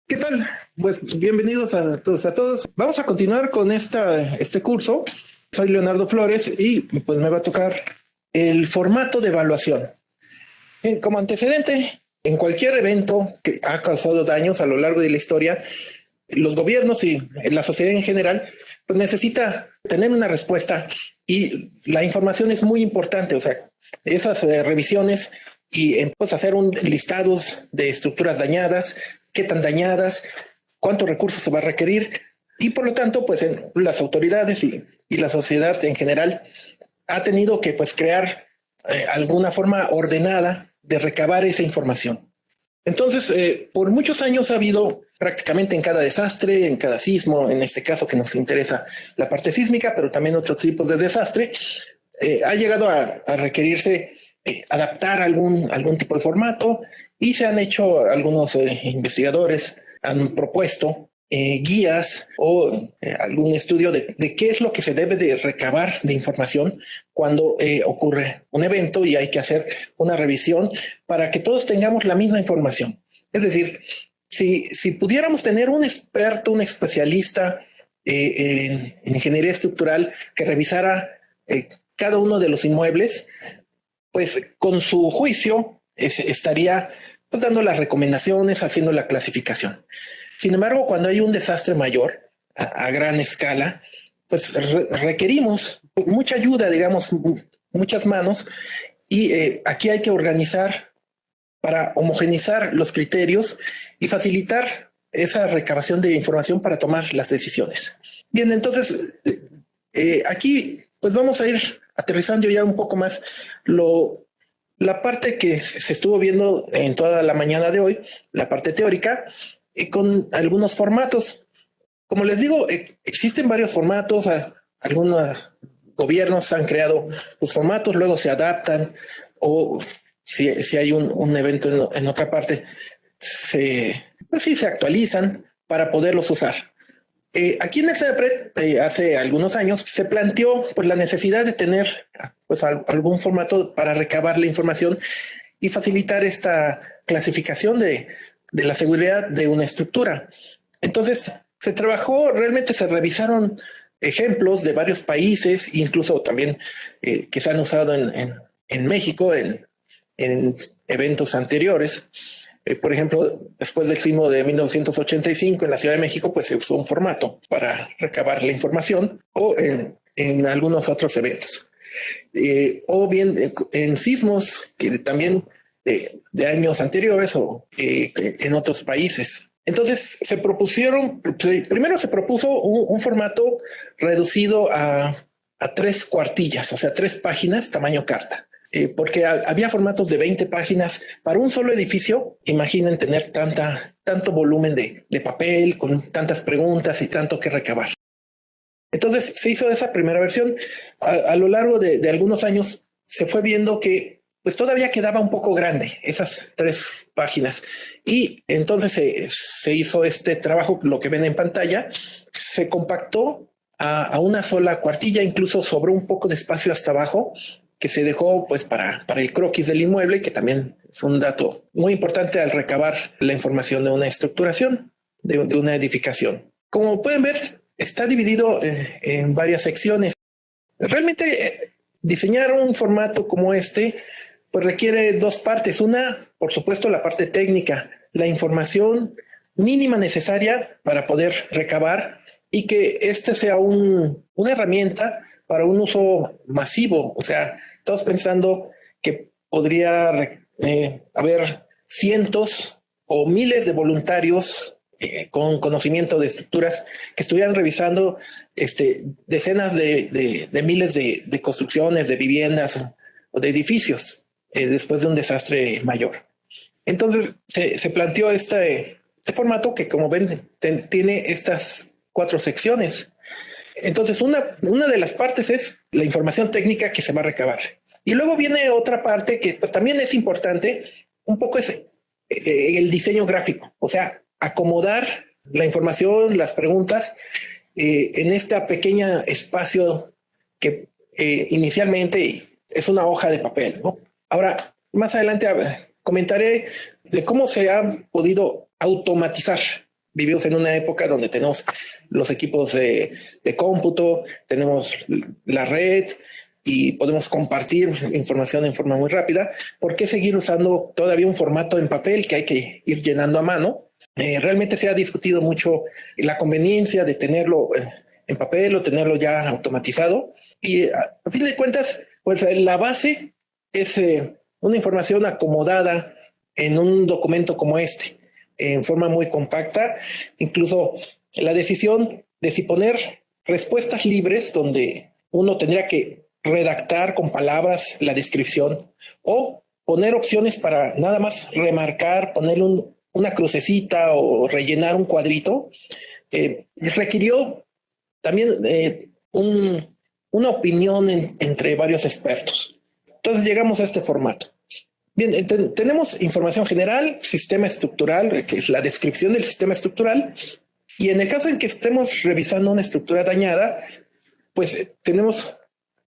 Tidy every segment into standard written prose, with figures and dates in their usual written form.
¿Qué tal? Pues bienvenidos a todos, a todos. Vamos a continuar con este curso. Soy Leonardo Flores y pues me va a tocar el formato de evaluación. Bien, como antecedente, en cualquier evento que ha causado daños a lo largo de la historia, los gobiernos y la sociedad en general pues necesita tener una respuesta y la información es muy importante. O sea, esas revisiones y pues hacer un listados de estructuras dañadas, qué tan dañadas, cuántos recursos se va a requerir y por lo tanto pues las autoridades y la sociedad en general ha tenido que pues crear alguna forma ordenada de recabar esa información. Entonces, por muchos años ha habido prácticamente en cada desastre, en cada sismo, en este caso que nos interesa la parte sísmica, pero también otros tipos de desastre, ha llegado a requerirse adaptar algún tipo de formato y se han hecho algunos investigadores, han propuesto guías o algún estudio de qué es lo que se debe de recabar de información cuando ocurre un evento y hay que hacer una revisión para que todos tengamos la misma información. Es decir, si pudiéramos tener un experto, un especialista en ingeniería estructural que revisara cada uno de los inmuebles, pues con su juicio estaría pues, dando las recomendaciones, haciendo la clasificación. Sin embargo, cuando hay un desastre mayor a gran escala, pues requerimos mucha ayuda, digamos, muchas manos, y aquí hay que organizar para homogeneizar los criterios y facilitar esa recabación de información para tomar las decisiones. Bien, entonces, aquí pues vamos a ir aterrizando ya un poco más la parte que se estuvo viendo en toda la mañana de hoy, la parte teórica, con algunos formatos. Como les digo, existen varios formatos, algunos gobiernos han creado los formatos, luego se adaptan o si hay un evento en otra parte, pues sí, se actualizan para poderlos usar. Aquí en el CEPRED, hace algunos años, se planteó pues, la necesidad de tener pues, algún formato para recabar la información y facilitar esta clasificación de la seguridad de una estructura. Entonces, se trabajó, realmente se revisaron ejemplos de varios países, incluso también que se han usado en México en eventos anteriores. Por ejemplo, después del sismo de 1985 en la Ciudad de México, pues se usó un formato para recabar la información o en algunos otros eventos. O bien en sismos que también de años anteriores o en otros países. Entonces se propusieron, primero se propuso un formato reducido a 3 cuartillas, o sea, 3 páginas, tamaño carta. Porque había formatos de 20 páginas para un solo edificio. Imaginen tener tanto volumen de papel con tantas preguntas y tanto que recabar. Entonces se hizo esa primera versión. A lo largo de algunos años se fue viendo que pues todavía quedaba un poco grande esas 3 páginas. Y entonces se hizo este trabajo, lo que ven en pantalla, se compactó a una sola cuartilla, incluso sobró un poco de espacio hasta abajo que se dejó pues para el croquis del inmueble, que también es un dato muy importante al recabar la información de una estructuración, de una edificación. Como pueden ver, está dividido en varias secciones. Realmente diseñar un formato como este pues requiere 2 partes. Una, por supuesto, la parte técnica, la información mínima necesaria para poder recabar y que este sea una herramienta para un uso masivo. O sea, estamos pensando que podría haber cientos o miles de voluntarios con conocimiento de estructuras que estuvieran revisando decenas de miles de construcciones, de viviendas o de edificios después de un desastre mayor. Entonces se planteó este formato que, como ven, tiene estas 4 secciones. Entonces, una de las partes es la información técnica que se va a recabar. Y luego viene otra parte que pues, también es importante, un poco es el diseño gráfico, o sea, acomodar la información, las preguntas en este pequeño espacio que inicialmente es una hoja de papel, ¿no? Ahora, más adelante comentaré de cómo se ha podido automatizar. Vivimos en una época donde tenemos los equipos de cómputo, tenemos la red y podemos compartir información en forma muy rápida. ¿Por qué seguir usando todavía un formato en papel que hay que ir llenando a mano? Realmente se ha discutido mucho la conveniencia de tenerlo en papel o tenerlo ya automatizado. Y a fin de cuentas, pues la base es una información acomodada en un documento como este, en forma muy compacta. Incluso la decisión de si poner respuestas libres, donde uno tendría que redactar con palabras la descripción, o poner opciones para nada más remarcar, ponerle una crucecita o rellenar un cuadrito, requirió también una opinión entre varios expertos. Entonces llegamos a este formato. Bien, tenemos información general, sistema estructural, que es la descripción del sistema estructural, y en el caso en que estemos revisando una estructura dañada, pues tenemos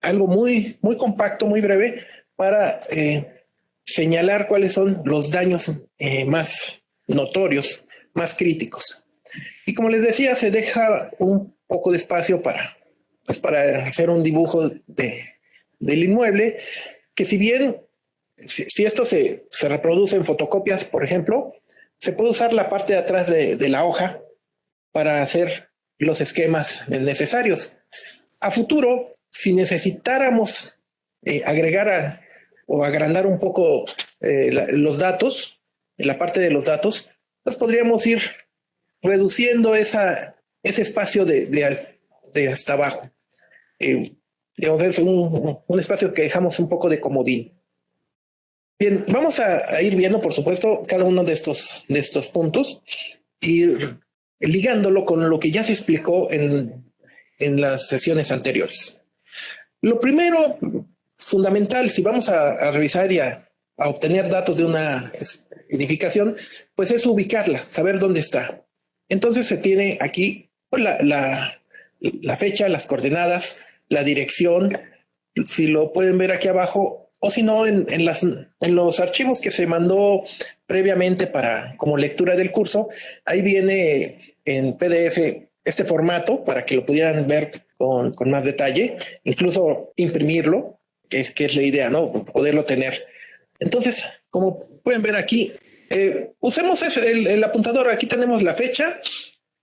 algo muy compacto, muy breve, para señalar cuáles son los daños más notorios, más críticos. Y como les decía, se deja un poco de espacio para hacer un dibujo del inmueble, que si bien si esto se reproduce en fotocopias, por ejemplo, se puede usar la parte de atrás de la hoja para hacer los esquemas necesarios. A futuro, si necesitáramos agregar o agrandar un poco los datos, la parte de los datos, pues podríamos ir reduciendo ese espacio de hasta abajo. Digamos, es un espacio que dejamos un poco de comodín. Bien, vamos a ir viendo, por supuesto, cada uno de estos puntos y ligándolo con lo que ya se explicó en las sesiones anteriores. Lo primero, fundamental, si vamos a revisar y a obtener datos de una edificación, pues es ubicarla, saber dónde está. Entonces se tiene aquí pues, la fecha, las coordenadas, la dirección. Si lo pueden ver aquí abajo, o si no, en los archivos que se mandó previamente como lectura del curso, ahí viene en PDF este formato para que lo pudieran ver con más detalle, incluso imprimirlo, que es la idea, ¿no? Poderlo tener. Entonces, como pueden ver aquí, usemos el apuntador. Aquí tenemos la fecha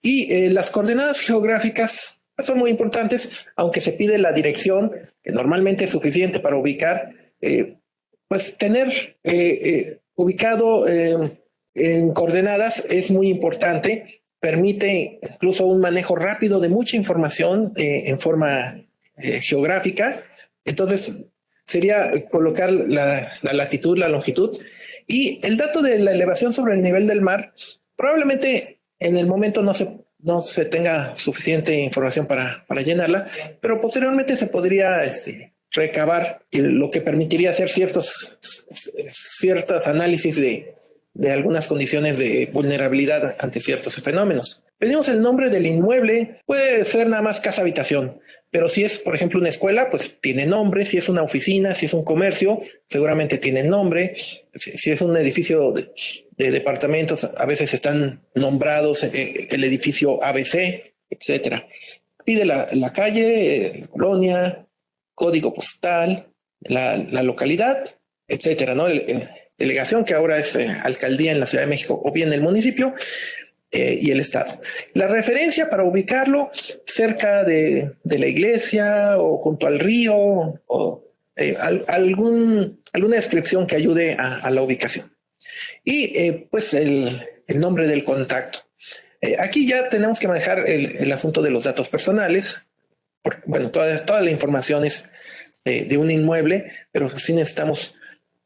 y las coordenadas geográficas son muy importantes, aunque se pide la dirección, que normalmente es suficiente para ubicar. Pues tener ubicado en coordenadas es muy importante, permite incluso un manejo rápido de mucha información en forma geográfica. Entonces sería colocar la latitud, la longitud y el dato de la elevación sobre el nivel del mar. Probablemente en el momento no se tenga suficiente información para llenarla, pero posteriormente se podría recabar, lo que permitiría hacer ciertos análisis de algunas condiciones de vulnerabilidad ante ciertos fenómenos. Pedimos el nombre del inmueble, puede ser nada más casa habitación, pero si es, por ejemplo, una escuela, pues tiene nombre. Si es una oficina, si es un comercio, seguramente tiene nombre. Si es un edificio de departamentos, a veces están nombrados el edificio ABC, etcétera. Pide la calle, la colonia, código postal, la localidad, etcétera, ¿no? Delegación, que ahora es alcaldía en la Ciudad de México, o bien el municipio, y el estado. La referencia para ubicarlo cerca de la iglesia o junto al río, o alguna descripción que ayude a la ubicación. Y pues el nombre del contacto. Aquí ya tenemos que manejar el asunto de los datos personales. Bueno, toda la información es de un inmueble, pero sí necesitamos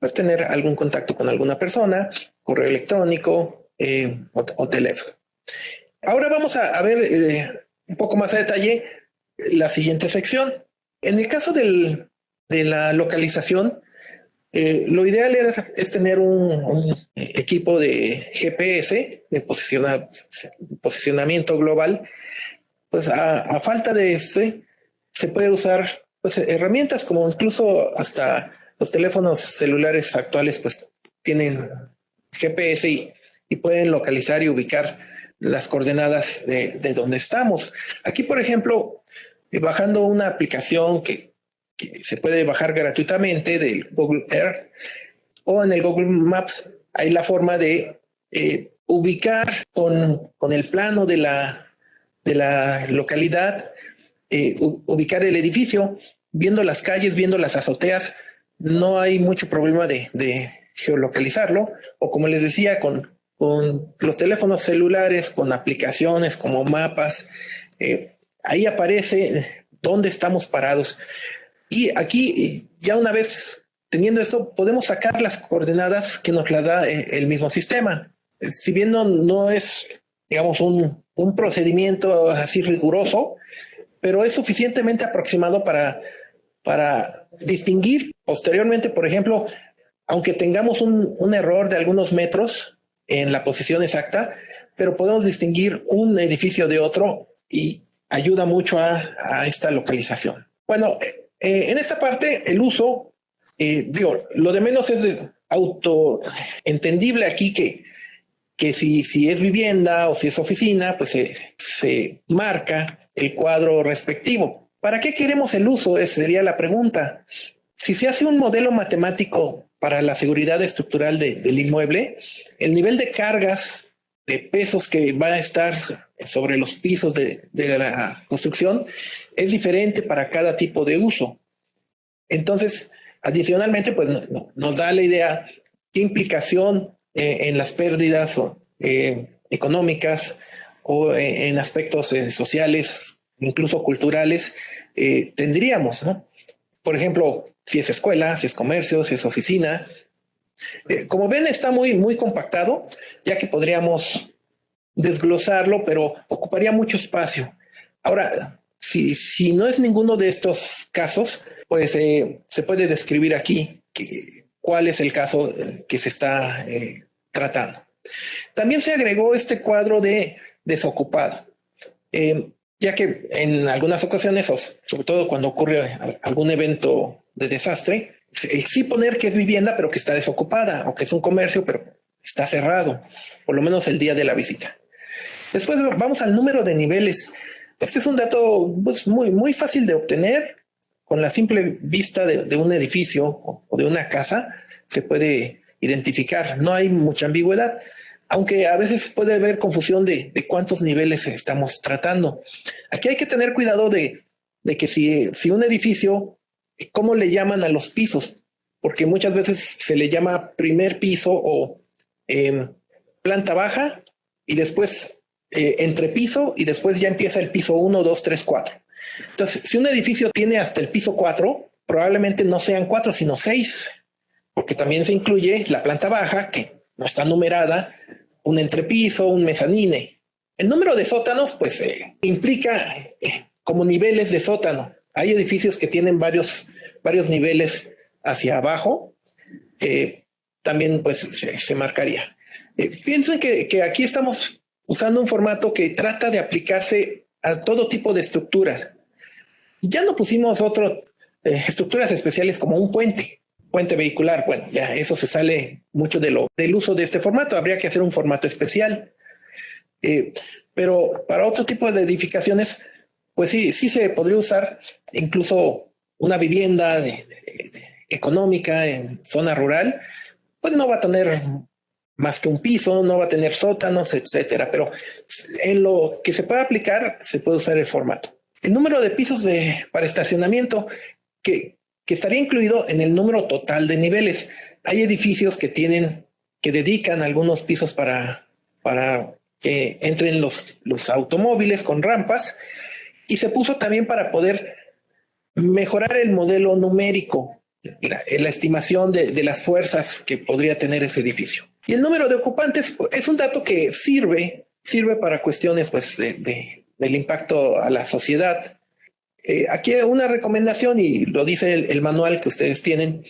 pues, tener algún contacto con alguna persona, correo electrónico o teléfono. Ahora vamos a ver un poco más a detalle la siguiente sección. En el caso de la localización, lo ideal es tener un equipo de GPS, de posicionamiento global. Pues a falta de se puede usar pues herramientas como incluso hasta los teléfonos celulares actuales pues tienen GPS y pueden localizar y ubicar las coordenadas de donde estamos. Aquí, por ejemplo, bajando una aplicación que se puede bajar gratuitamente del Google Earth o en el Google Maps, hay la forma de ubicar con el plano de la localidad, ubicar el edificio, viendo las calles, viendo las azoteas, no hay mucho problema de geolocalizarlo, o como les decía, con los teléfonos celulares, con aplicaciones como mapas, ahí aparece dónde estamos parados. Y aquí, ya una vez teniendo esto, podemos sacar las coordenadas que nos las da el mismo sistema. Si bien no es, digamos, un procedimiento así riguroso, pero es suficientemente aproximado para distinguir posteriormente, por ejemplo, aunque tengamos un error de algunos metros en la posición exacta, pero podemos distinguir un edificio de otro y ayuda mucho a esta localización. Bueno, en esta parte el uso, digo, lo de menos es auto entendible aquí que si es vivienda o si es oficina, pues se marca el cuadro respectivo. ¿Para qué queremos el uso? Esa sería la pregunta. Si se hace un modelo matemático para la seguridad estructural del inmueble, el nivel de cargas, de pesos que va a estar sobre los pisos de la construcción es diferente para cada tipo de uso. Entonces, adicionalmente, pues nos da la idea qué implicación en las pérdidas económicas o en aspectos sociales, incluso culturales, tendríamos, ¿no? Por ejemplo, si es escuela, si es comercio, si es oficina. Como ven, está muy compactado, ya que podríamos desglosarlo, pero ocuparía mucho espacio. Ahora, si no es ninguno de estos casos, pues se puede describir aquí cuál es el caso que se está tratando. También se agregó este cuadro de desocupado, ya que en algunas ocasiones, sobre todo cuando ocurre algún evento de desastre, sí poner que es vivienda, pero que está desocupada, o que es un comercio, pero está cerrado, por lo menos el día de la visita. Después vamos al número de niveles. Este es un dato pues, muy fácil de obtener. Con la simple vista de un edificio o de una casa se puede identificar. No hay mucha ambigüedad, aunque a veces puede haber confusión de cuántos niveles estamos tratando. Aquí hay que tener cuidado de que si un edificio, ¿cómo le llaman a los pisos? Porque muchas veces se le llama primer piso o planta baja y después entrepiso y después ya empieza el piso 1, 2, 3, 4. Entonces, si un edificio tiene hasta el piso 4, probablemente no sean 4, sino 6, porque también se incluye la planta baja, que no está numerada, un entrepiso, un mezanine. El número de sótanos, pues, implica como niveles de sótano. Hay edificios que tienen varios niveles hacia abajo. También, pues, se marcaría. Piensen que aquí estamos usando un formato que trata de aplicarse a todo tipo de estructuras. Ya no pusimos estructuras especiales como un puente vehicular. Bueno, ya eso se sale mucho del uso de este formato. Habría que hacer un formato especial. Pero para otro tipo de edificaciones, pues sí se podría usar incluso una vivienda económica en zona rural, pues no va a tener más que un piso, no va a tener sótanos, etcétera. Pero en lo que se puede aplicar, se puede usar el formato. El número de pisos para estacionamiento que estaría incluido en el número total de niveles. Hay edificios que dedican algunos pisos para que entren los automóviles con rampas, y se puso también para poder mejorar el modelo numérico, la estimación de las fuerzas que podría tener ese edificio. Y el número de ocupantes es un dato que sirve para cuestiones pues, del impacto a la sociedad. Aquí una recomendación, y lo dice el manual que ustedes tienen,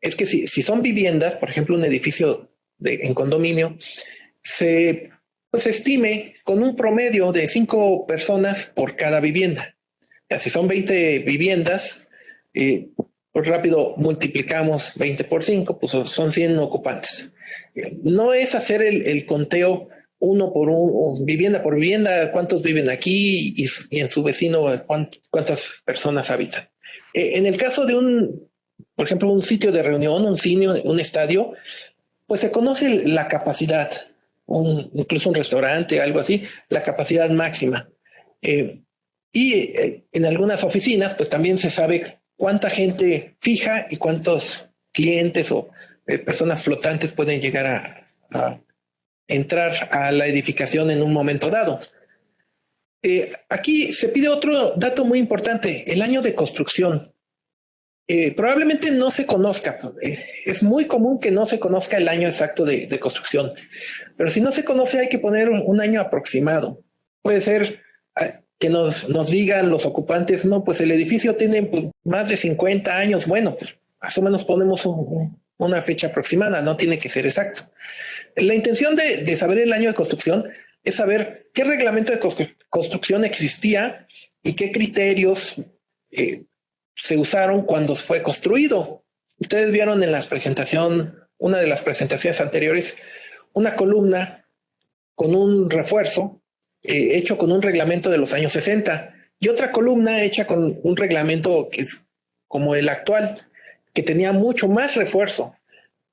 es que si son viviendas, por ejemplo, un edificio en condominio, se estime con un promedio de 5 personas por cada vivienda. Si son 20 viviendas, pues rápido multiplicamos 20 por 5, pues son 100 ocupantes. No es hacer el conteo uno por uno, vivienda por vivienda, cuántos viven aquí y en su vecino cuántas personas habitan. En el caso de por ejemplo, un sitio de reunión, un cine, un estadio, pues se conoce la capacidad, incluso un restaurante, algo así, la capacidad máxima. En algunas oficinas, pues también se sabe cuánta gente fija y cuántos clientes o personas flotantes pueden llegar a entrar a la edificación en un momento dado. Aquí se pide otro dato muy importante, el año de construcción. Probablemente no se conozca. Es muy común que no se conozca el año exacto de construcción, pero si no se conoce hay que poner un año aproximado. Puede ser que nos digan los ocupantes, no, pues el edificio tiene pues, más de 50 años. Bueno, pues más o menos ponemos una fecha aproximada, no tiene que ser exacto. La intención de saber el año de construcción es saber qué reglamento de construcción existía y qué criterios se usaron cuando fue construido. Ustedes vieron en la presentación, una de las presentaciones anteriores, una columna con un refuerzo hecho con un reglamento de los años 60 y otra columna hecha con un reglamento que es como el actual, que tenía mucho más refuerzo.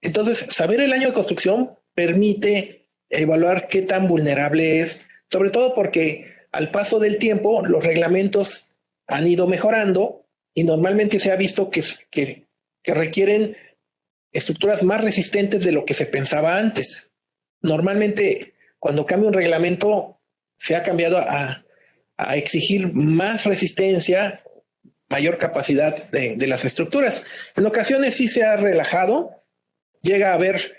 Entonces, saber el año de construcción permite evaluar qué tan vulnerable es, sobre todo porque al paso del tiempo los reglamentos han ido mejorando y normalmente se ha visto que requieren estructuras más resistentes de lo que se pensaba antes. Normalmente, cuando cambia un reglamento, se ha cambiado a exigir más resistencia, mayor capacidad de las estructuras. En ocasiones sí se ha relajado, llega a haber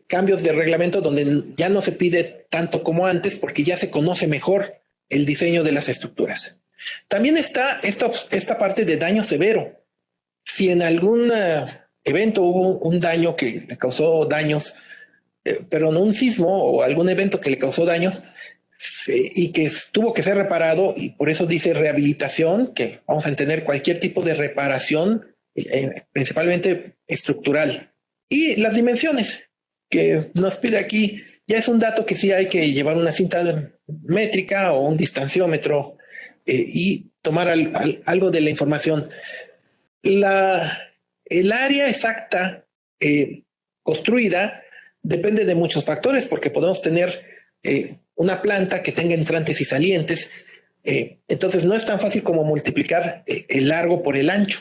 cambios de reglamento donde ya no se pide tanto como antes porque ya se conoce mejor el diseño de las estructuras. También está esta parte de daño severo. Si en algún evento hubo un daño que le causó daños, pero no un sismo o algún evento que le causó daños y que tuvo que ser reparado, y por eso dice rehabilitación, que vamos a entender cualquier tipo de reparación, principalmente estructural. Y las dimensiones que nos pide aquí, ya es un dato que sí hay que llevar una cinta métrica o un distanciómetro y tomar algo de la información. El área exacta construida depende de muchos factores porque podemos tener una planta que tenga entrantes y salientes. Entonces no es tan fácil como multiplicar el largo por el ancho.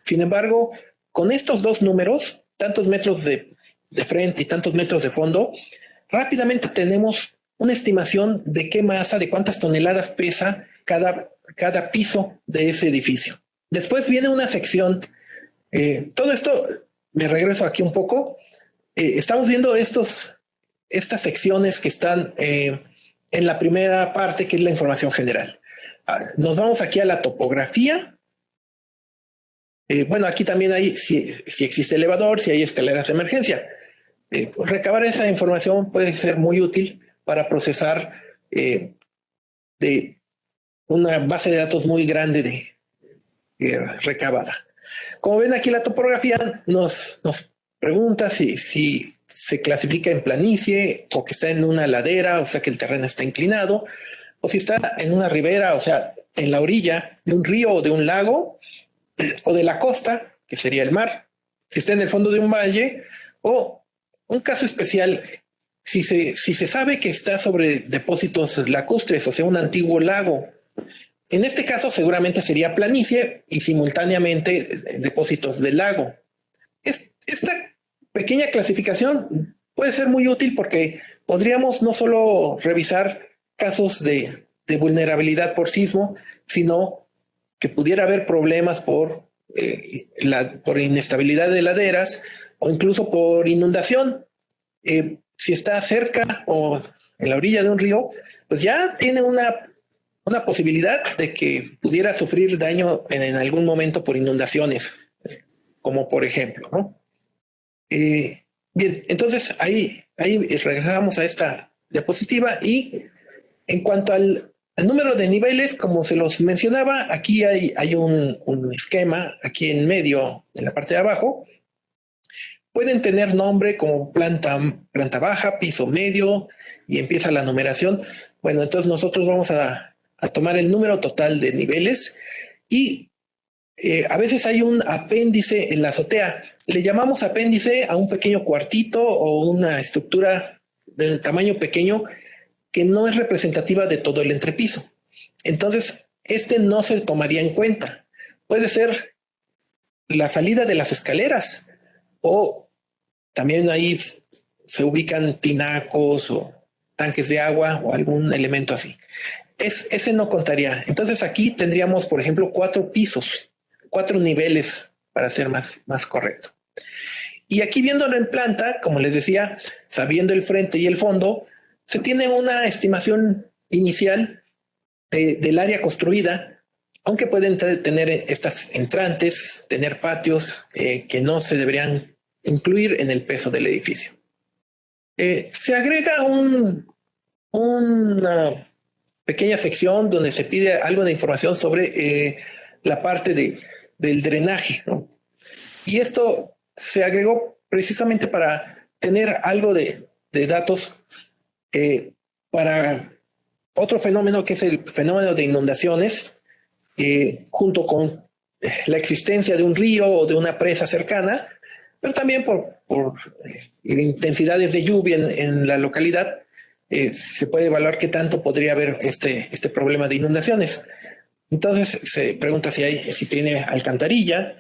Sin embargo, con estos dos números, tantos metros de frente y tantos metros de fondo, rápidamente tenemos una estimación de qué masa, de cuántas toneladas pesa cada piso de ese edificio. Después viene una sección. Todo esto, me regreso aquí un poco. Estamos viendo estas secciones que están en la primera parte, que es la información general. Nos vamos aquí a la topografía. Bueno, aquí también hay si existe elevador, si hay escaleras de emergencia. Recabar esa información puede ser muy útil para procesar de una base de datos muy grande recabada. Como ven aquí la topografía nos pregunta si se clasifica en planicie o que está en una ladera, o sea que el terreno está inclinado, o si está en una ribera, o sea, en la orilla de un río o de un lago, o de la costa, que sería el mar, si está en el fondo de un valle, o un caso especial, si se sabe que está sobre depósitos lacustres, o sea, un antiguo lago. En este caso seguramente sería planicie y simultáneamente depósitos del lago. Esta pequeña clasificación puede ser muy útil porque podríamos no solo revisar casos de vulnerabilidad por sismo, sino que pudiera haber problemas por inestabilidad de laderas o incluso por inundación. Si está cerca o en la orilla de un río, pues ya tiene una posibilidad de que pudiera sufrir daño en algún momento por inundaciones, como por ejemplo, ¿no? Bien, entonces ahí regresamos a esta diapositiva y en cuanto al El número de niveles, como se los mencionaba, aquí hay un esquema aquí en medio, en la parte de abajo. Pueden tener nombre como planta baja, piso medio, y empieza la numeración. Bueno, entonces nosotros vamos a tomar el número total de niveles y a veces hay un apéndice en la azotea. Le llamamos apéndice a un pequeño cuartito o una estructura de tamaño pequeño que no es representativa de todo el entrepiso. Entonces, este no se tomaría en cuenta. Puede ser la salida de las escaleras o también ahí se ubican tinacos o tanques de agua o algún elemento así. Ese no contaría. Entonces aquí tendríamos, por ejemplo, 4 pisos, 4 niveles para ser más correcto. Y aquí viéndolo en planta, como les decía, sabiendo el frente y el fondo, se tiene una estimación inicial del área construida, aunque pueden tener estas entrantes, tener patios que no se deberían incluir en el peso del edificio. Se agrega una pequeña sección donde se pide algo de información sobre la parte del drenaje, ¿no? Y esto se agregó precisamente para tener algo de datos para otro fenómeno que es el fenómeno de inundaciones, junto con la existencia de un río o de una presa cercana, pero también por intensidades de lluvia en la localidad, se puede evaluar qué tanto podría haber este problema de inundaciones. Entonces se pregunta si tiene alcantarilla,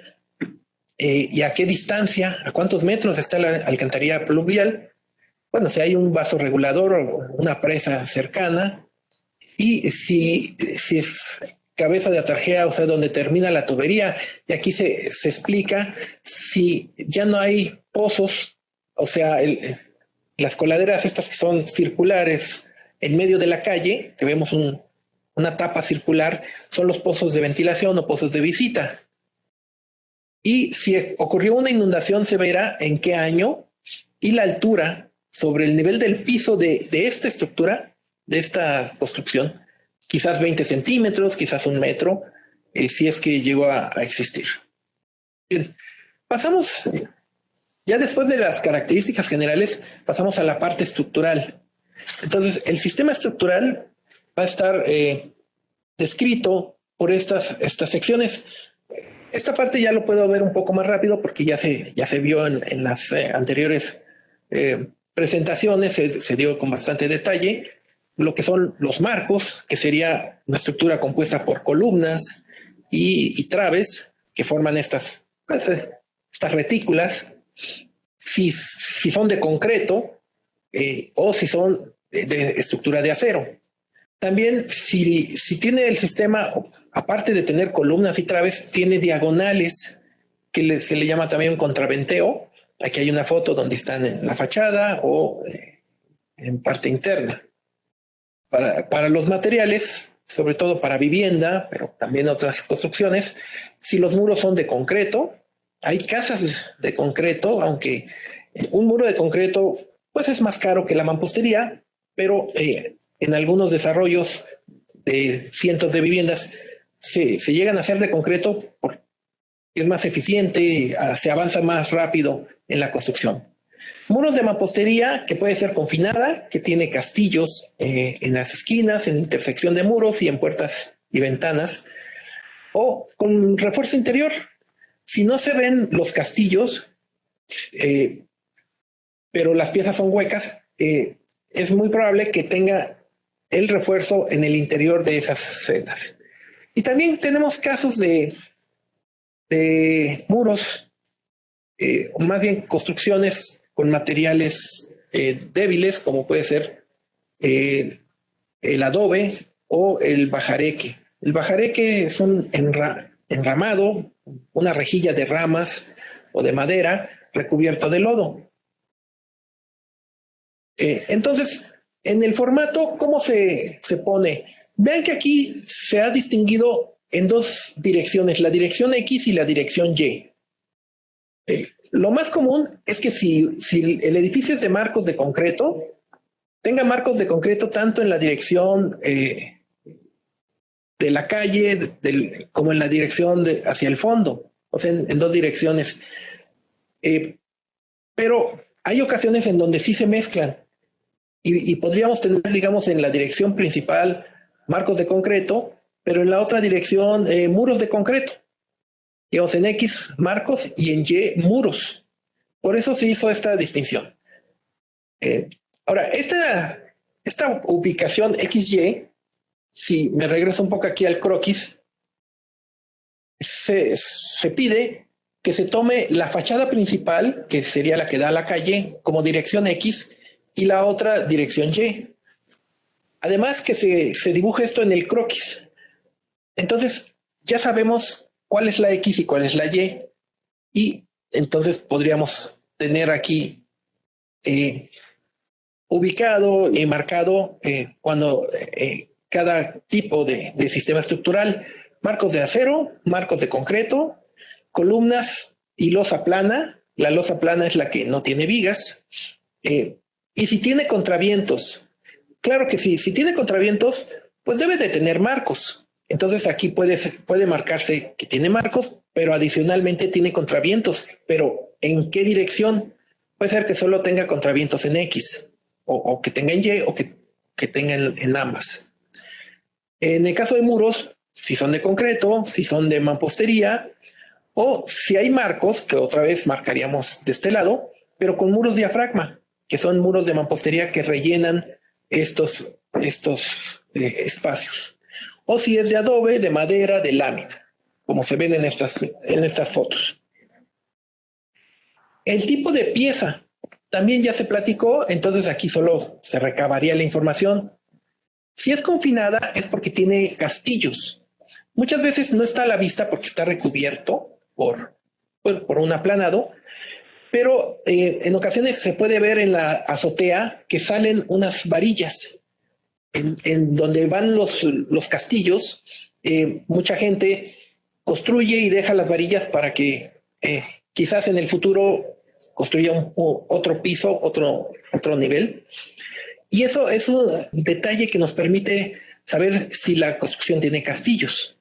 y a qué distancia, a cuántos metros está la alcantarilla pluvial. Bueno, si hay un vaso regulador o una presa cercana, y si es cabeza de atarjea, o sea, donde termina la tubería, y aquí se explica si ya no hay pozos, o sea, las coladeras estas que son circulares en medio de la calle, que vemos una tapa circular, son los pozos de ventilación o pozos de visita. Y si ocurrió una inundación severa, en qué año, y la altura sobre el nivel del piso de esta estructura, de esta construcción, quizás 20 centímetros, quizás 1 metro, si es que llegó a existir. Bien, pasamos, ya después de las características generales, pasamos a la parte estructural. Entonces, el sistema estructural va a estar descrito por estas secciones. Esta parte ya lo puedo ver un poco más rápido porque ya se vio en las anteriores presentaciones, se dio con bastante detalle lo que son los marcos, que sería una estructura compuesta por columnas y traves que forman estas retículas. Si son de concreto o si son de estructura de acero. También si tiene el sistema, aparte de tener columnas y traves, tiene diagonales, que se le llama también un contraventeo. Aquí hay una foto donde están en la fachada o en parte interna. Para los materiales, sobre todo para vivienda, pero también otras construcciones, si los muros son de concreto, hay casas de concreto, aunque un muro de concreto pues es más caro que la mampostería, pero en algunos desarrollos de cientos de viviendas se llegan a hacer de concreto porque es más eficiente, se avanza más rápido en la construcción. Muros de mampostería que puede ser confinada, que tiene castillos en las esquinas, en intersección de muros y en puertas y ventanas, o con refuerzo interior. Si no se ven los castillos, pero las piezas son huecas, es muy probable que tenga el refuerzo en el interior de esas celdas. Y también tenemos casos de muros, o más bien construcciones con materiales débiles, como puede ser el adobe o el bajareque. El bajareque es un enramado, una rejilla de ramas o de madera recubierto de lodo. Entonces, en el formato, ¿cómo se pone? Vean que aquí se ha distinguido en 2 direcciones, la dirección X y la dirección Y. Lo más común es que si el edificio es de marcos de concreto, tenga marcos de concreto tanto en la dirección de la calle, como en la dirección hacia el fondo, o sea, en dos direcciones. Pero hay ocasiones en donde sí se mezclan y podríamos tener, digamos, en la dirección principal marcos de concreto, pero en la otra dirección muros de concreto. Digamos, en X marcos y en Y muros. Por eso se hizo esta distinción. Ahora, esta ubicación XY, si me regreso un poco aquí al croquis, se pide que se tome la fachada principal, que sería la que da a la calle, como dirección X, y la otra dirección Y. Además que se dibuje esto en el croquis. Entonces, ya sabemos cuál es la X y cuál es la Y. Y entonces podríamos tener aquí ubicado y marcado cuando cada tipo de sistema estructural, marcos de acero, marcos de concreto, columnas y losa plana. La losa plana es la que no tiene vigas. Y si tiene contravientos, claro que sí, si tiene contravientos, pues debe de tener marcos. Entonces aquí puede marcarse que tiene marcos, pero adicionalmente tiene contravientos. Pero ¿en qué dirección? Puede ser que solo tenga contravientos en X, o que tenga en Y, o que tenga en ambas. En el caso de muros, si son de concreto, si son de mampostería, o si hay marcos, que otra vez marcaríamos de este lado, pero con muros diafragma, que son muros de mampostería que rellenan estos espacios. O si es de adobe, de madera, de lámina, como se ven en estas fotos. El tipo de pieza también ya se platicó, entonces aquí solo se recabaría la información. Si es confinada es porque tiene castillos. Muchas veces no está a la vista porque está recubierto por un aplanado, pero en ocasiones se puede ver en la azotea que salen unas varillas en donde van los castillos. Mucha gente construye y deja las varillas para que quizás en el futuro construya otro piso, otro nivel. Y eso es un detalle que nos permite saber si la construcción tiene castillos.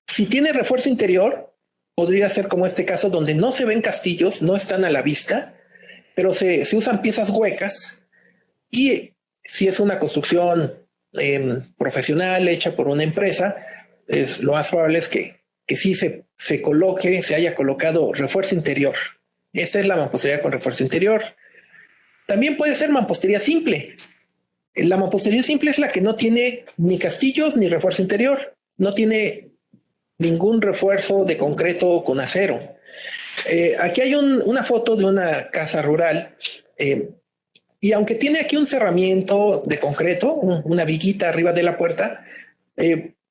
Si tiene refuerzo interior, podría ser como este caso donde no se ven castillos, no están a la vista, pero se usan piezas huecas. Y si es una construcción profesional hecha por una empresa, lo más probable es que sí se haya colocado refuerzo interior. Esta es la mampostería con refuerzo interior. También puede ser mampostería simple. La mampostería simple es la que no tiene ni castillos ni refuerzo interior. No tiene ningún refuerzo de concreto con acero. Aquí hay una foto de una casa rural y aunque tiene aquí un cerramiento de concreto, una viguita arriba de la puerta,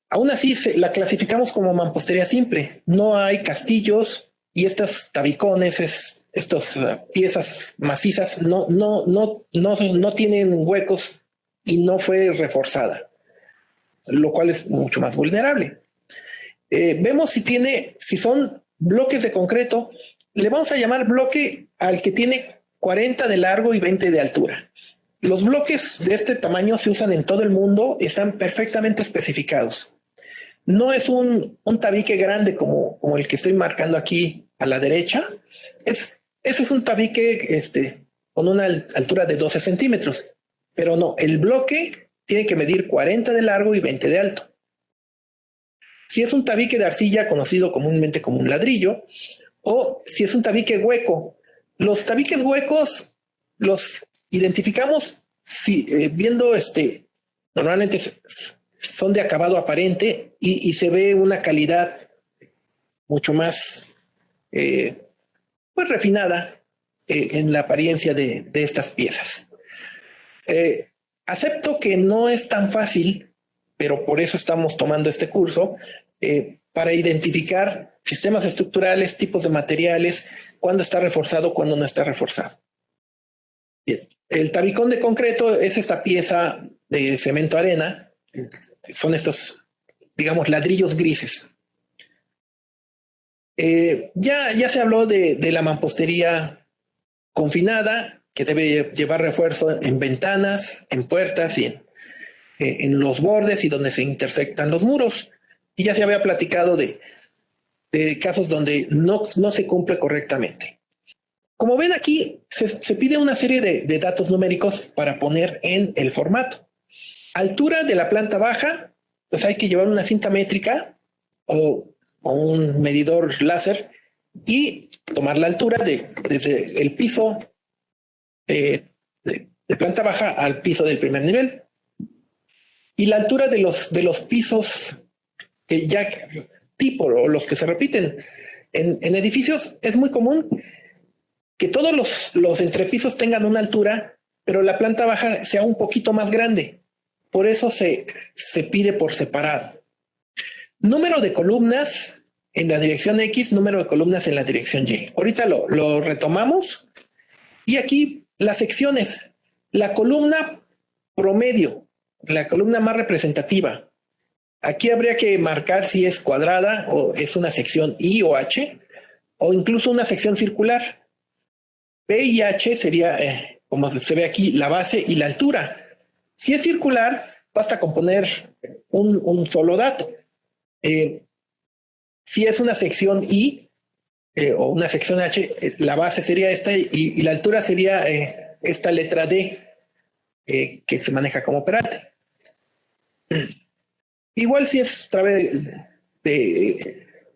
aún así la clasificamos como mampostería simple. No hay castillos y estos tabicones, estas piezas macizas no tienen huecos y no fue reforzada, lo cual es mucho más vulnerable. Vemos si son bloques de concreto, le vamos a llamar bloque al que tiene 40 de largo y 20 de altura. Los bloques de este tamaño se usan en todo el mundo y están perfectamente especificados. No es un tabique grande como el que estoy marcando aquí a la derecha. Ese es un tabique con una altura de 12 centímetros. Pero no, el bloque tiene que medir 40 de largo y 20 de alto. Si es un tabique de arcilla, conocido comúnmente como un ladrillo, o si es un tabique hueco. Los tabiques huecos los identificamos viendo normalmente son de acabado aparente y se ve una calidad mucho más refinada en la apariencia de estas piezas. Acepto que no es tan fácil, pero por eso estamos tomando este curso, para identificar sistemas estructurales, tipos de materiales, cuándo está reforzado, cuándo no está reforzado. Bien. El tabicón de concreto es esta pieza de cemento arena, son estos, digamos, ladrillos grises. Ya se habló de la mampostería confinada, que debe llevar refuerzo en ventanas, en puertas y en los bordes y donde se intersectan los muros. Y ya se había platicado de casos donde no se cumple correctamente. Como ven aquí, se pide una serie de datos numéricos para poner en el formato. Altura de la planta baja, pues hay que llevar una cinta métrica o un medidor láser y tomar la altura desde el piso de planta baja al piso del primer nivel. Y la altura de los pisos que ya tipo o los que se repiten en edificios, es muy común que todos los entrepisos tengan una altura, pero la planta baja sea un poquito más grande. Por eso se pide por separado. Número de columnas en la dirección X, número de columnas en la dirección Y. Ahorita lo retomamos. Y aquí las secciones. La columna promedio, la columna más representativa. Aquí habría que marcar si es cuadrada o es una sección I o H, o incluso una sección circular. P y H sería, como se ve aquí, la base y la altura. Si es circular, basta con poner un solo dato. Si es una sección I o una sección H, la base sería esta y la altura sería esta letra D, que se maneja como peralte. Igual si es trave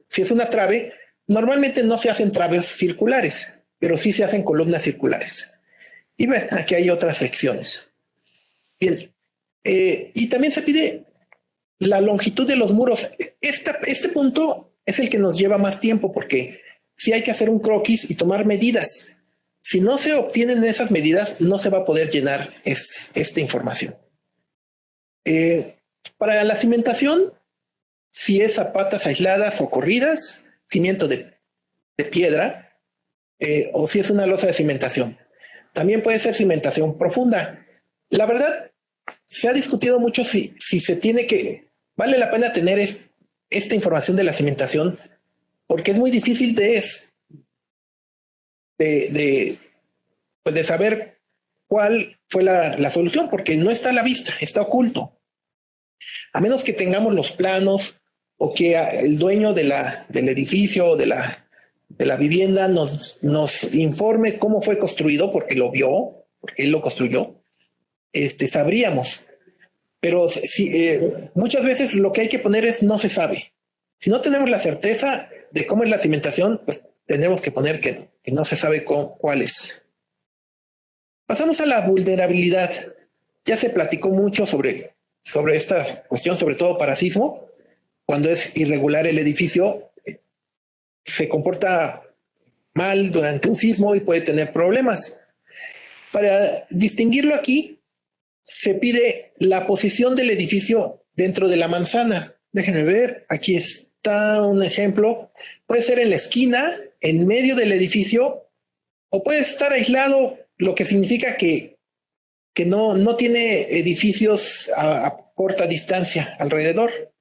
si es una trave, normalmente no se hacen traves circulares, pero sí se hacen columnas circulares. Y ven, aquí hay otras secciones. Bien, y también se pide la longitud de los muros. Este punto es el que nos lleva más tiempo porque sí hay que hacer un croquis y tomar medidas. Si no se obtienen esas medidas, no se va a poder llenar esta información. Para la cimentación, si es a patas aisladas o corridas, cimiento de piedra, o si es una losa de cimentación. También puede ser cimentación profunda. La verdad, se ha discutido mucho si se tiene vale la pena tener esta información de la cimentación, porque es muy difícil de saber cuál fue la solución, porque no está a la vista, está oculto. A menos que tengamos los planos o que el dueño del edificio o de la vivienda nos informe cómo fue construido, porque lo vio, porque él lo construyó, sabríamos. Pero muchas veces lo que hay que poner es no se sabe. Si no tenemos la certeza de cómo es la cimentación, pues tendremos que poner que no se sabe cuál es. Pasamos a la vulnerabilidad. Ya se platicó mucho sobre esta cuestión, sobre todo para sismo. Cuando es irregular el edificio, se comporta mal durante un sismo y puede tener problemas. Para distinguirlo aquí, se pide la posición del edificio dentro de la manzana. Déjenme ver, aquí está un ejemplo. Puede ser en la esquina, en medio del edificio, o puede estar aislado, lo que significa que no tiene edificios a corta distancia alrededor.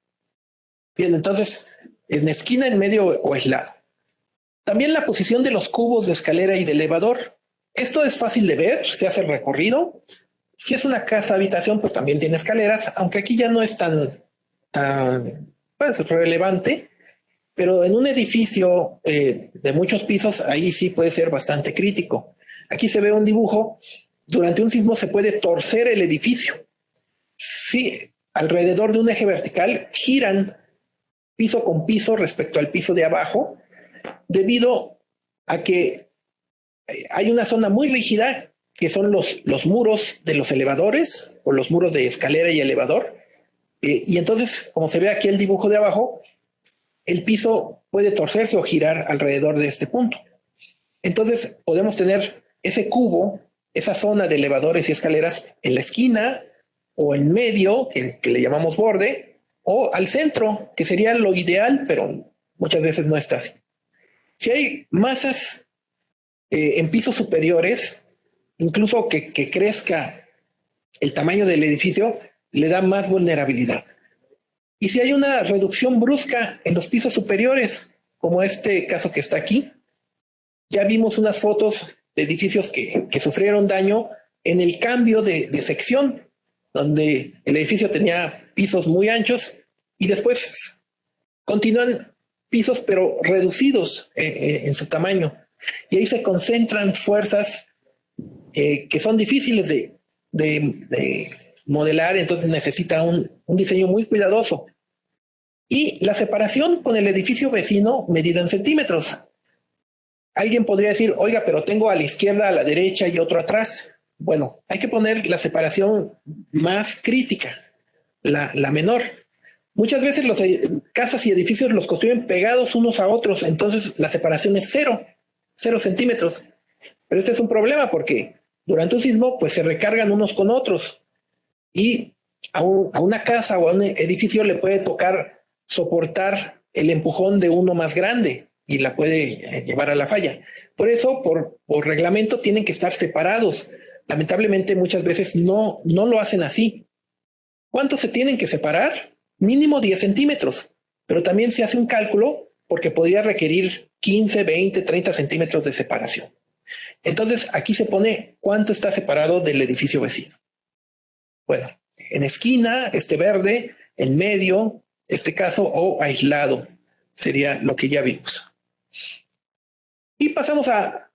Bien, entonces, en esquina, en medio o aislado. También la posición de los cubos de escalera y de elevador. Esto es fácil de ver, se hace el recorrido. Si es una casa habitación, pues también tiene escaleras, aunque aquí ya no es tan pues, relevante, pero en un edificio de muchos pisos, ahí sí puede ser bastante crítico. Aquí se ve un dibujo. Durante un sismo se puede torcer el edificio. Sí, alrededor de un eje vertical giran piso con piso respecto al piso de abajo, debido a que hay una zona muy rígida que son los muros de los elevadores o los muros de escalera y elevador. Y entonces, como se ve aquí el dibujo de abajo, el piso puede torcerse o girar alrededor de este punto. Entonces, podemos tener ese cubo, esa zona de elevadores y escaleras en la esquina o en medio, que le llamamos borde, o al centro, que sería lo ideal, pero muchas veces no está así. Si hay masas en pisos superiores, incluso que crezca el tamaño del edificio, le da más vulnerabilidad. Y si hay una reducción brusca en los pisos superiores, como este caso que está aquí, ya vimos unas fotos de edificios que sufrieron daño en el cambio de sección. donde el edificio tenía pisos muy anchos y después continúan pisos pero reducidos en su tamaño. Y ahí se concentran fuerzas que son difíciles de modelar, entonces necesita un diseño muy cuidadoso. Y la separación con el edificio vecino medida en centímetros. Alguien podría decir, oiga, pero tengo a la izquierda, a la derecha y otro atrás. Bueno, hay que poner la separación más crítica, la menor. Muchas veces las casas y edificios los construyen pegados unos a otros, entonces la separación es cero centímetros. Pero este es un problema porque durante un sismo pues se recargan unos con otros y a una casa o a un edificio le puede tocar soportar el empujón de uno más grande y la puede llevar a la falla. Por eso, por reglamento, tienen que estar separados. Lamentablemente, muchas veces no lo hacen así. ¿Cuánto se tienen que separar? Mínimo 10 centímetros, pero también se hace un cálculo porque podría requerir 15, 20, 30 centímetros de separación. Entonces, aquí se pone cuánto está separado del edificio vecino. Bueno, en esquina, este verde, en medio, este caso, o aislado, sería lo que ya vimos. Y pasamos a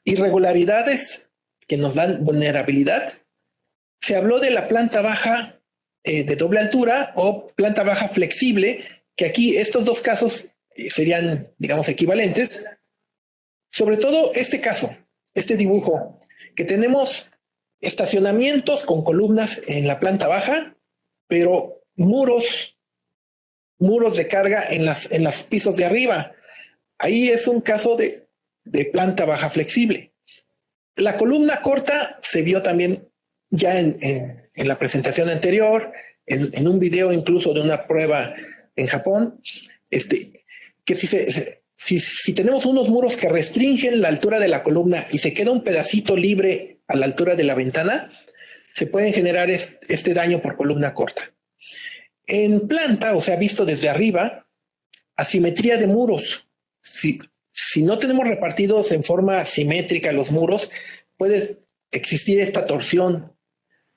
irregularidades que nos dan vulnerabilidad. Se habló de la planta baja de doble altura o planta baja flexible, que aquí estos dos casos serían, digamos, equivalentes. Sobre todo este caso, este dibujo, que tenemos estacionamientos con columnas en la planta baja, pero muros de carga en los pisos de arriba. Ahí es un caso de planta baja flexible. La columna corta se vio también ya en la presentación anterior, en un video incluso de una prueba en Japón, que si tenemos unos muros que restringen la altura de la columna y se queda un pedacito libre a la altura de la ventana, se pueden generar este daño por columna corta. En planta, o sea, visto desde arriba, asimetría de muros. Si no tenemos repartidos en forma simétrica los muros, puede existir esta torsión.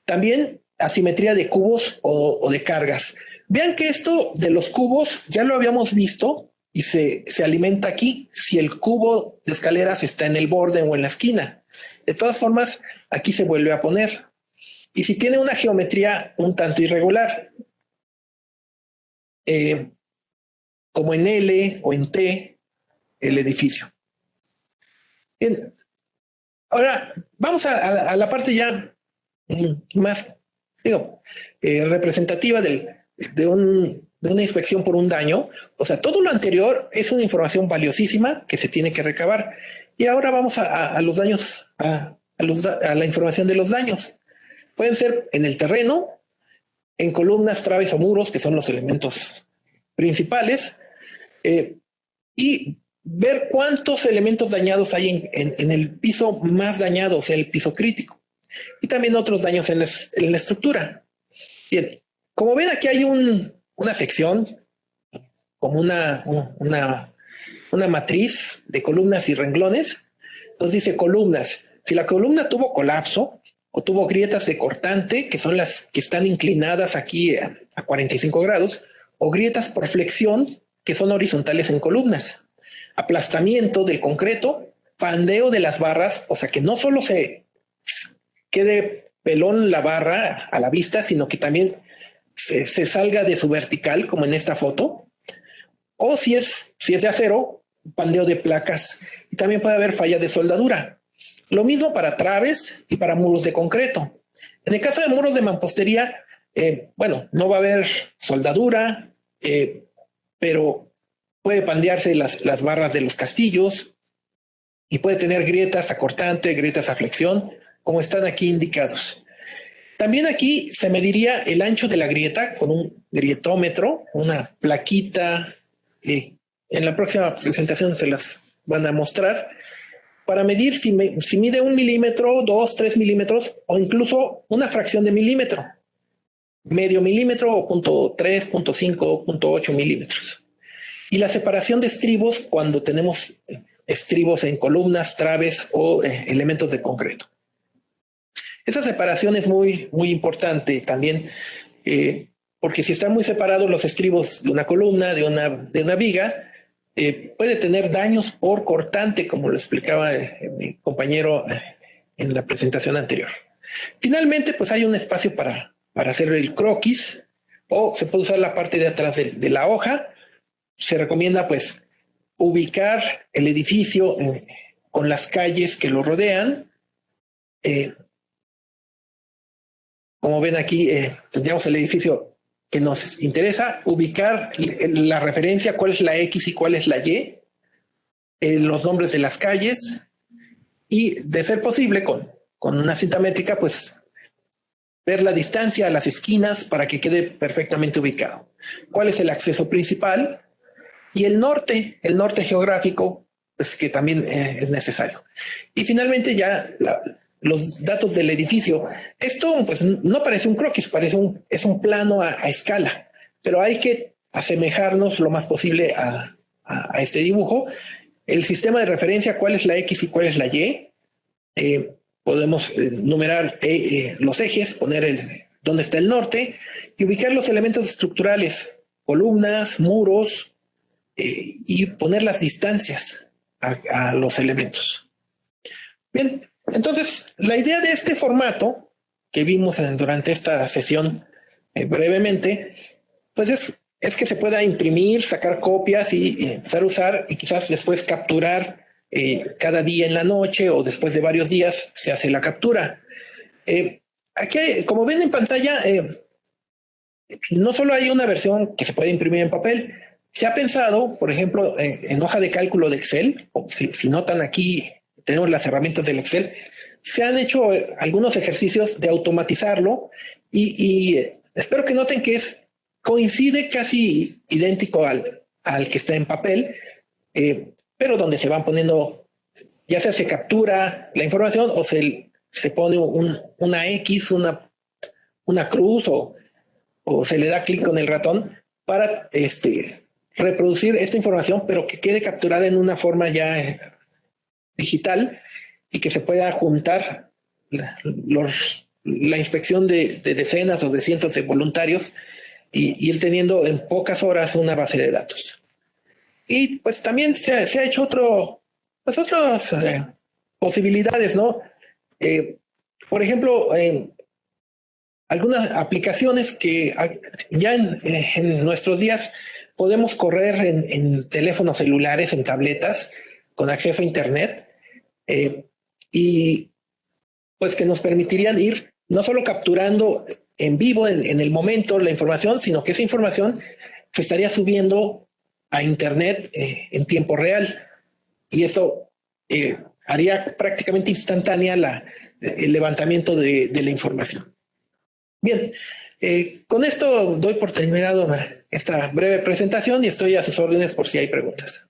También asimetría de cubos o de cargas. Vean que esto de los cubos ya lo habíamos visto y se alimenta aquí si el cubo de escaleras está en el borde o en la esquina. De todas formas, aquí se vuelve a poner. Y si tiene una geometría un tanto irregular, como en L o en T, el edificio. Bien. Ahora, vamos a la parte ya más, representativa de una inspección por un daño. O sea, todo lo anterior es una información valiosísima que se tiene que recabar. Y ahora vamos a los daños, a la información de los daños. Pueden ser en el terreno, en columnas, traves o muros, que son los elementos principales, y ver cuántos elementos dañados hay en el piso más dañado, o sea, el piso crítico. Y también otros daños en la estructura. Bien, como ven, aquí hay una sección, como una matriz de columnas y renglones. Entonces dice columnas. Si la columna tuvo colapso o tuvo grietas de cortante, que son las que están inclinadas aquí a 45 grados, o grietas por flexión, que son horizontales en columnas. Aplastamiento del concreto, pandeo de las barras, o sea que no solo se quede pelón la barra a la vista, sino que también se salga de su vertical, como en esta foto. O si es de acero, pandeo de placas. Y también puede haber falla de soldadura. Lo mismo para traves y para muros de concreto. En el caso de muros de mampostería, no va a haber soldadura, pero puede pandearse las barras de los castillos y puede tener grietas a cortante, grietas a flexión, como están aquí indicados. También aquí se mediría el ancho de la grieta con un grietómetro, una plaquita. En la próxima presentación se las van a mostrar para medir si mide 1 milímetro, 2, 3 milímetros o incluso una fracción de milímetro, medio milímetro o 0.3, 0.5, 0.8 milímetros. Y la separación de estribos cuando tenemos estribos en columnas, traves o elementos de concreto. Esa separación es muy importante también, porque si están muy separados los estribos de una columna, de una viga, puede tener daños por cortante, como lo explicaba mi compañero en la presentación anterior. Finalmente, pues hay un espacio para hacer el croquis, o se puede usar la parte de atrás de la hoja. Se recomienda pues ubicar el edificio con las calles que lo rodean. Como ven aquí, tendríamos el edificio que nos interesa, ubicar la referencia, cuál es la X y cuál es la Y, los nombres de las calles, y de ser posible con una cinta métrica, pues ver la distancia a las esquinas para que quede perfectamente ubicado. ¿Cuál es el acceso principal? Y el norte geográfico, pues que también es necesario. Y finalmente ya los datos del edificio. Esto pues no parece un croquis, es un plano a escala, pero hay que asemejarnos lo más posible a este dibujo. El sistema de referencia, cuál es la X y cuál es la Y. Podemos numerar los ejes, poner dónde está el norte y ubicar los elementos estructurales, columnas, muros, y poner las distancias a los elementos. Bien, entonces la idea de este formato que vimos durante esta sesión brevemente, pues es que se pueda imprimir, sacar copias y empezar a usar y quizás después capturar cada día en la noche o después de varios días se hace la captura. Aquí, como ven en pantalla, no solo hay una versión que se puede imprimir en papel, se ha pensado, por ejemplo, en hoja de cálculo de Excel, si notan aquí, tenemos las herramientas del Excel, se han hecho algunos ejercicios de automatizarlo y espero que noten que coincide casi idéntico al que está en papel, pero donde se van poniendo, ya sea se captura la información o se pone una X, una cruz o se le da clic con el ratón para reproducir esta información, pero que quede capturada en una forma ya digital y que se pueda juntar la inspección de decenas o de cientos de voluntarios y ir teniendo en pocas horas una base de datos. Y pues también se ha hecho otras posibilidades, ¿no? Por ejemplo, algunas aplicaciones que ya en nuestros días podemos correr en teléfonos celulares, en tabletas, con acceso a Internet, y pues que nos permitirían ir no solo capturando en vivo, en el momento, la información, sino que esa información se estaría subiendo a Internet en tiempo real. Y esto haría prácticamente instantánea el levantamiento de la información. Bien, con esto doy por terminado esta breve presentación y estoy a sus órdenes por si hay preguntas.